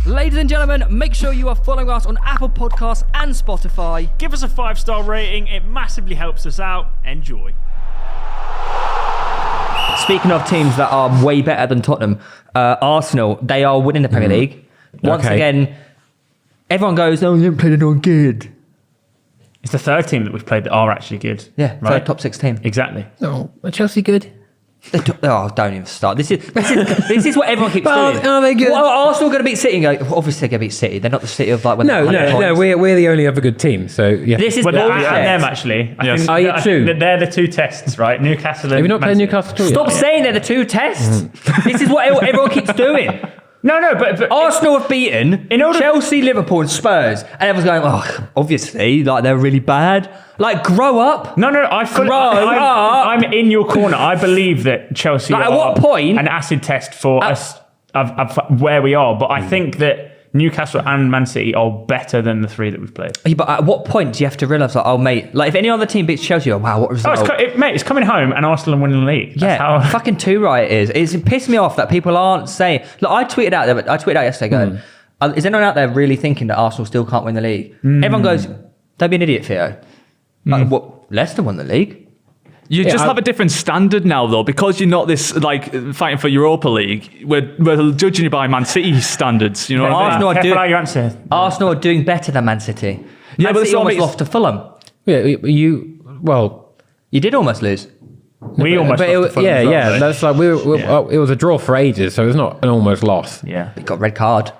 Ladies and gentlemen, make sure you are following us on Apple Podcasts and Spotify. Give us a 5-star rating. It massively helps us out. Enjoy. Speaking of teams that are way better than Tottenham, Arsenal, they are winning the Premier League. Once again, everyone goes, oh, you haven't played anyone good. It's the third team that we've played that are actually good. Yeah, right? third top 6 team. Exactly. Oh, are Chelsea good? Oh, don't even start. This is what everyone keeps doing. Are they good? Well, Arsenal going to beat City and go, obviously they're going to beat City. They're not the City of like when No, we're the only other good team. So yeah. This is Well, bullshit. and them actually. Yes. Are you true? They're the two tests, right? Newcastle. Have you not played Man City. Newcastle at all? Stop yet? saying they're the two tests. This is what everyone keeps doing. No, but Arsenal have beaten Chelsea, Liverpool, and Spurs, and everyone's going, "Oh, obviously, like they're really bad." Like, grow up. No, I'm in your corner. I believe that Chelsea Like, are at what point? an acid test for us of where we are. But I think that Newcastle and Man City are better than the three that we've played. Yeah, but at what point do you have to realise, like, oh, mate, like if any other team beats Chelsea, you're, wow, what result? Mate, it's coming home and Arsenal are winning the league. That's Yeah, how... fucking too right it is. It's pissed me off that people aren't saying. Look, I tweeted out yesterday going, is anyone out there really thinking that Arsenal still can't win the league? Everyone goes, don't be an idiot, Theo. Like, what? Leicester won the league. You just have a different standard now, though, because you're not this like fighting for Europa League. We're judging you by Man City standards. You know, Arsenal what are doing better than Man City. Yeah, Man but City it's almost lost to Fulham. Yeah, you did almost lose. We almost lost to Fulham. Yeah. That's like it was a draw for ages, so it's not an almost loss. Yeah, We got red card.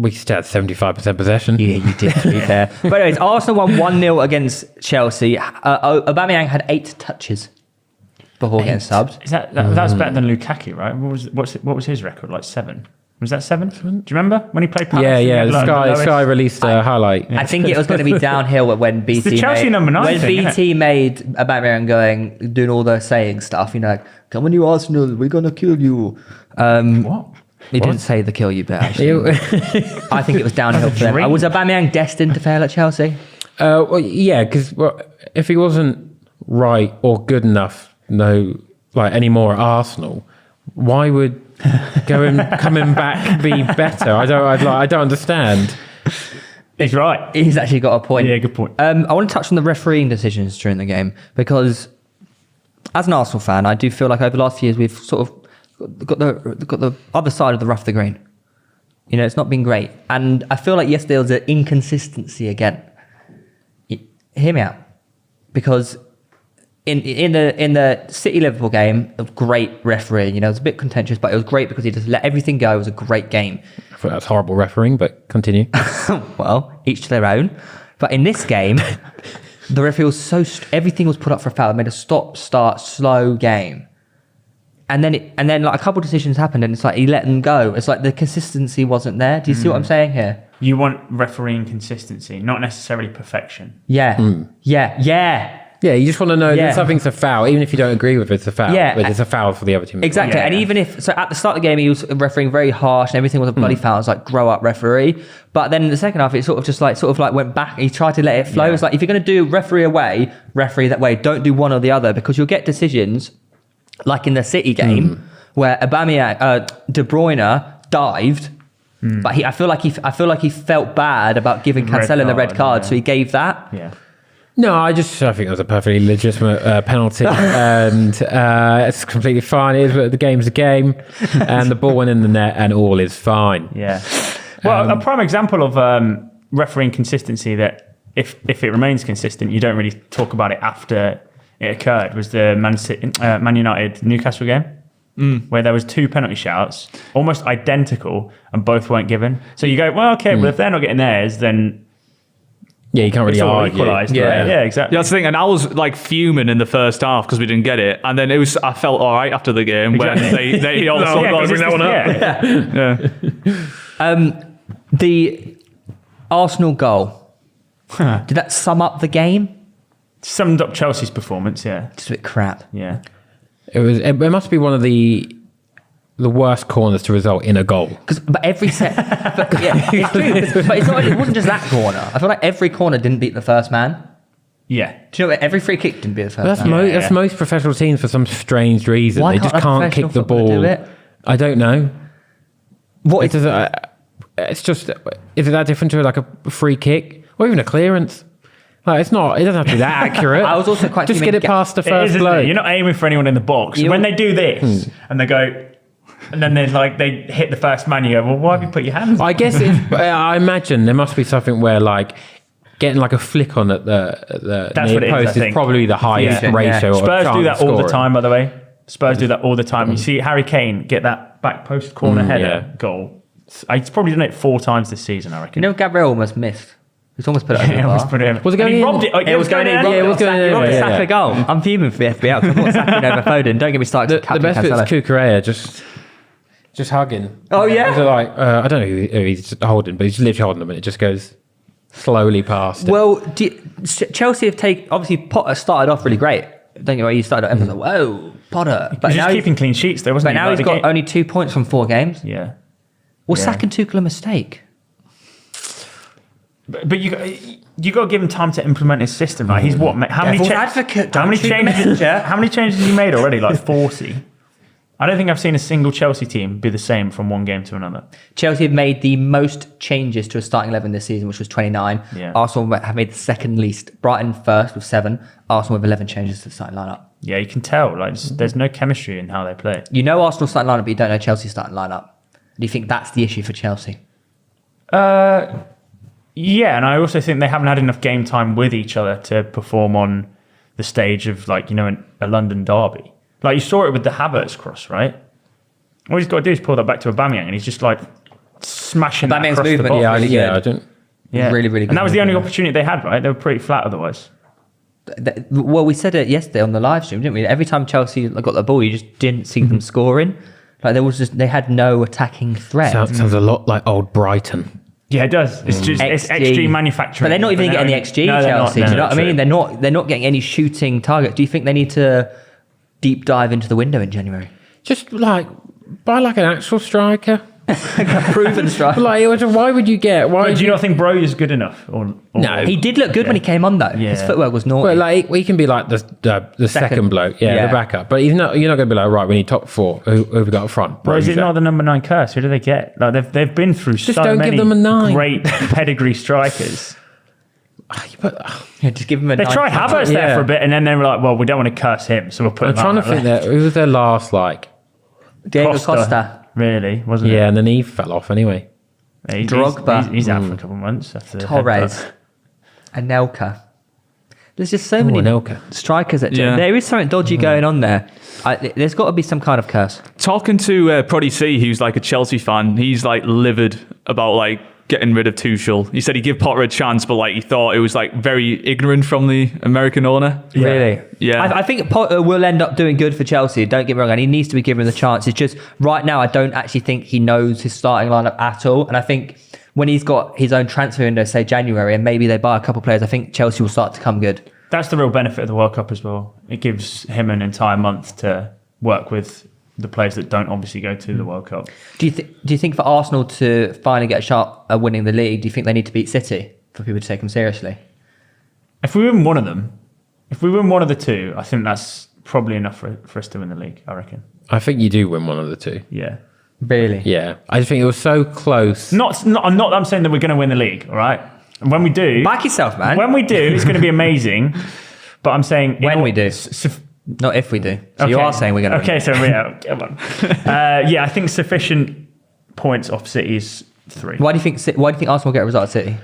We still had 75% possession. Yeah, you did, to be fair. But anyways, Arsenal won 1-0 against Chelsea. Aubameyang had 8 touches before getting subbed. Is that was better than Lukaku, right? What was his record? Like 7? Was that 7? Do you remember when he played Palace? Yeah. Sky released a highlight. I think it was going to be downhill when BT. It's the Chelsea number 9 when thing, BT made Aubameyang doing all the saying stuff. You know, like, come on, you Arsenal, we're gonna kill you. What? He didn't say the kill you bit, actually. I think it was downhill for them. Was Aubameyang destined to fail at Chelsea? Because if he wasn't right or good enough, anymore at Arsenal, why would coming back be better? I don't understand. He's right. He's actually got a point. Yeah, good point. I want to touch on the refereeing decisions during the game because, as an Arsenal fan, I do feel like over the last few years we've sort of got the other side of the rough, the green. You know, it's not been great, and I feel like yesterday was an inconsistency again. Hear me out, because in the City Liverpool game, it was great refereeing. You know, it was a bit contentious, but it was great because he just let everything go. It was a great game. I thought that's horrible refereeing, but continue. Well, each to their own. But in this game, the referee was everything was put up for a foul. It made a stop, start, slow game. And then like a couple of decisions happened, and it's like he let them go. It's like the consistency wasn't there. Do you see what I'm saying here? You want refereeing consistency, not necessarily perfection. Yeah. Yeah, you just want to know that something's a foul, even if you don't agree with it, it's a foul. Yeah. But it's a foul for the other team. Exactly. And even if, so at the start of the game, he was refereeing very harsh and everything was a bloody foul. It's like, grow up, referee. But then in the second half, it sort of went back. He tried to let it flow. Yeah. It's like, if you're going to do referee away, referee that way. Don't do one or the other, because you'll get decisions like in the City game where Aubameyang, De Bruyne dived. But I feel like he felt bad about giving Cancelo the red card, so he gave that. Yeah. No, I think it was a perfectly legitimate penalty, and it's completely fine. It is, the game's a game, and the ball went in the net, and all is fine. Yeah. Well, a prime example of refereeing consistency that if it remains consistent, you don't really talk about it after it occurred, was the Man United Newcastle game. Where there was 2 penalty shouts, almost identical, and both weren't given. So you go, well, okay, well, if they're not getting theirs, then yeah, you can't really argue. Equalised, right? Yeah, exactly. Yeah, that's the thing. And I was like fuming in the first half because we didn't get it, and then I felt all right after the game when they all got to bring that one up. The Arsenal goal, did that sum up the game? Summed up Chelsea's performance, yeah. Just a bit crap. Yeah. It must be one of the worst corners to result in a goal. But every set, it's true. But it wasn't just that corner. I feel like every corner didn't beat the first man. Yeah. Do you know what? Every free kick didn't beat the first man. That's most professional teams for some strange reason. Why they just can't can't kick the ball. do it? I don't know. What is It's just, is it that different to like a free kick or even a clearance? Like, it's not. It doesn't have to be that accurate. I was also quite just get it past the first blow. You're not aiming for anyone in the box. When they do this and they go, and then they hit the first man, you go, well, why have you put your hands? I guess I imagine there must be something where like getting like a flick on at the near post is probably the highest ratio. Spurs do that all the time, by the way. Spurs do Mm-hmm. that all the time. You see Harry Kane get that back post corner header goal. He's probably done it 4 times this season, I reckon. You know, Gabriel almost missed. He's almost put it over the bar. Put it in. Was it going in? It was going in. It was going in. Yeah. Saka goal. I'm fuming for the FPL. I'm not sacking over Foden. Don't get me started. The best bit is Cucurella just hugging. Oh, yeah? So like, I don't know who he's holding, but he's literally holding them and it just goes slowly past him. Well, Chelsea have obviously Potter started off really great. Don't get me wrong, he started off, everyone's like, whoa, Potter. But he's just keeping clean sheets though, wasn't he? But now he's got only 2 points from 4 games. Yeah. Was sacking Tuchel a mistake? But you got to give him time to implement his system. Like he's what? How many changes? How many changes has he made already? Like 40. I don't think I've seen a single Chelsea team be the same from one game to another. Chelsea have made the most changes to a starting 11 this season, which was 29. Yeah. Arsenal have made the second least. Brighton first with 7. Arsenal with 11 changes to the starting lineup. Yeah, you can tell. Like there's no chemistry in how they play. You know Arsenal's starting lineup, but you don't know Chelsea's starting lineup. Do you think that's the issue for Chelsea? Yeah, and I also think they haven't had enough game time with each other to perform on the stage of a London derby. Like you saw it with the Havertz cross, right? All he's got to do is pull that back to Aubameyang, and he's just like smashing that across the box. I don't. Yeah, really, really good. And that was the only opportunity they had, right? They were pretty flat otherwise. Well, we said it yesterday on the live stream, didn't we? Every time Chelsea got the ball, you just didn't see them scoring. Like they had no attacking threat. Sounds a lot like old Brighton. Yeah, it does. It's just it's XG manufacturing. But they're not even getting any XG, Chelsea. Do you know what I mean? They're not getting any shooting targets. Do you think they need to deep dive into the window in January? Just like buy like an actual striker. A proven striker. Like, why would you get? But do you not think Bro is good enough? No, he did look good when he came on though. Yeah. His footwork was naughty. Well, like he can be like the second bloke, the backup. But he's not. You're not going to be like, right, we need top 4. Who have we got up front? Bro, is it not the number 9 curse? Who do they get? Like they've been through just so don't many give them a 9. Great pedigree strikers. Just give him a. They tried Havertz there for a bit, and then they were like, "Well, we don't want to curse him, so we'll put." I'm trying to think that who was their last like Diego Costa. Really, wasn't it? Yeah, and then he fell off anyway. Drogba. He's out for a couple of months after Torres. Anelka. There's just so many Anelka. strikers at There is something dodgy going on there. There's got to be some kind of curse. Talking to Proddy C, who's like a Chelsea fan, he's like livid about like getting rid of Tuchel. He said he'd give Potter a chance, but like he thought it was like very ignorant from the American owner. Yeah. Really? Yeah. I think Potter will end up doing good for Chelsea. Don't get me wrong, and he needs to be given the chance. It's just right now I don't actually think he knows his starting lineup at all. And I think when he's got his own transfer window, say January, and maybe they buy a couple of players, I think Chelsea will start to come good. That's the real benefit of the World Cup as well. It gives him an entire month to work with the players that don't obviously go to the World Cup. Do you think for Arsenal to finally get a shot at winning the league, do you think they need to beat City for people to take them seriously? If we win one of them, if we win one of the 2, I think that's probably enough for us to win the league, I reckon. I think you do win one of the 2. Yeah. Really? Yeah. I just think it was so close. I'm saying that we're going to win the league, all right? And when we do... Back yourself, man. When we do, it's going to be amazing. But I'm saying... When we do. Not if we do. So you are saying we're going to win. Okay, so come on. I think sufficient points off City is 3. Why do you think Arsenal will get a result at City?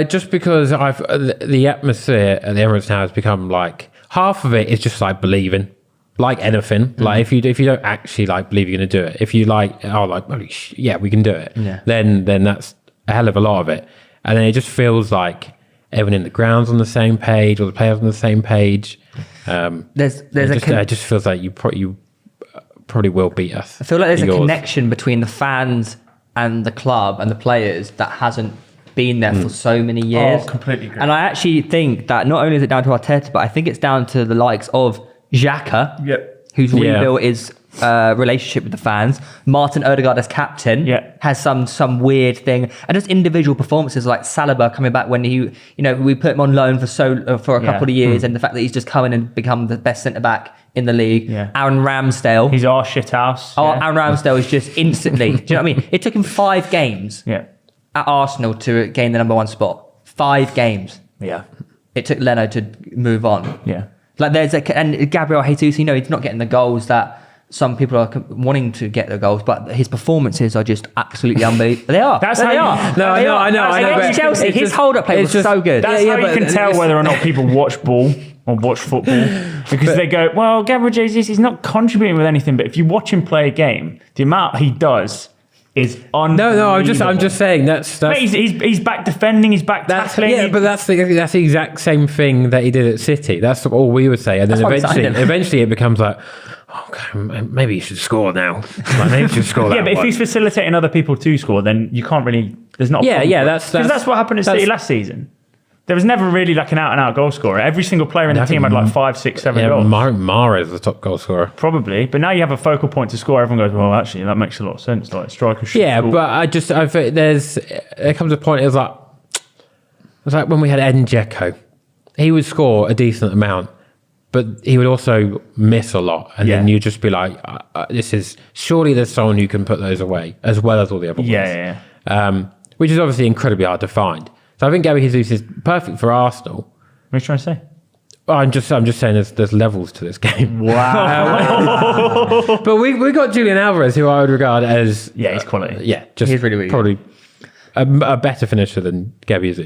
Just because the atmosphere at the Emirates now has become like half of it is just like believing, like anything. Mm-hmm. Like if you don't actually like believe you're going to do it, if you like we can do it, then that's a hell of a lot of it. And then it just feels like everyone in the ground's on the same page, or the players on the same page. It just feels like you probably will beat us. I feel like there's a connection between the fans and the club and the players that hasn't been there for so many years. Oh, completely agree. And I actually think that not only is it down to Arteta, but I think it's down to the likes of Xhaka, whose rebuild is relationship with the fans. Martin Odegaard as captain has some weird thing, and just individual performances like Saliba coming back when we put him on loan for a couple of years, and the fact that he's just come in and become the best centre back in the league. Aaron Ramsdale, he's our shithouse. Aaron Ramsdale is just instantly. Do you know what I mean? It took him 5 games at Arsenal to gain the number 1 spot. 5 games. Yeah. It took Leno to move on. Yeah. Like and Gabriel Jesus, he's not getting the goals that some people are wanting to get the goals, but his performances are just absolutely unbelievable. They are. That's they how are. No, I know. Against Chelsea, his hold-up play was so good. That's how you can tell whether or not people watch ball or watch football, because they go, well, Gabriel Jesus, he's not contributing with anything, but if you watch him play a game, the amount he does is unbelievable. No, I'm just saying that's Mate, he's back defending, he's back tackling. Yeah, but that's the exact same thing that he did at City. That's all we would say, and then eventually it becomes like, okay, maybe you should score now. Like, maybe you should score. Yeah, but if he's facilitating other people to score, then you can't really. There's not. That's what happened at City last season. There was never really like an out-and-out goal scorer. Every single player in the team had like 5, 6, 7 goals. Mahrez is the top goal scorer. Probably. But now you have a focal point to score. Everyone goes, well, actually, that makes a lot of sense. Like, strikers should score. But I think there comes a point, it's like when we had Edin Dzeko. He would score a decent amount, but he would also miss a lot. And then you'd just be like, surely there's someone who can put those away, as well as all the other ones. Which is obviously incredibly hard to find. So I think Gabriel Jesus is perfect for Arsenal. What are you trying to say? Oh, I'm just saying there's levels to this game. Wow. But we got Julian Alvarez, who I would regard as he's quality. He's really, really probably a better finisher than Gabriel Jesus.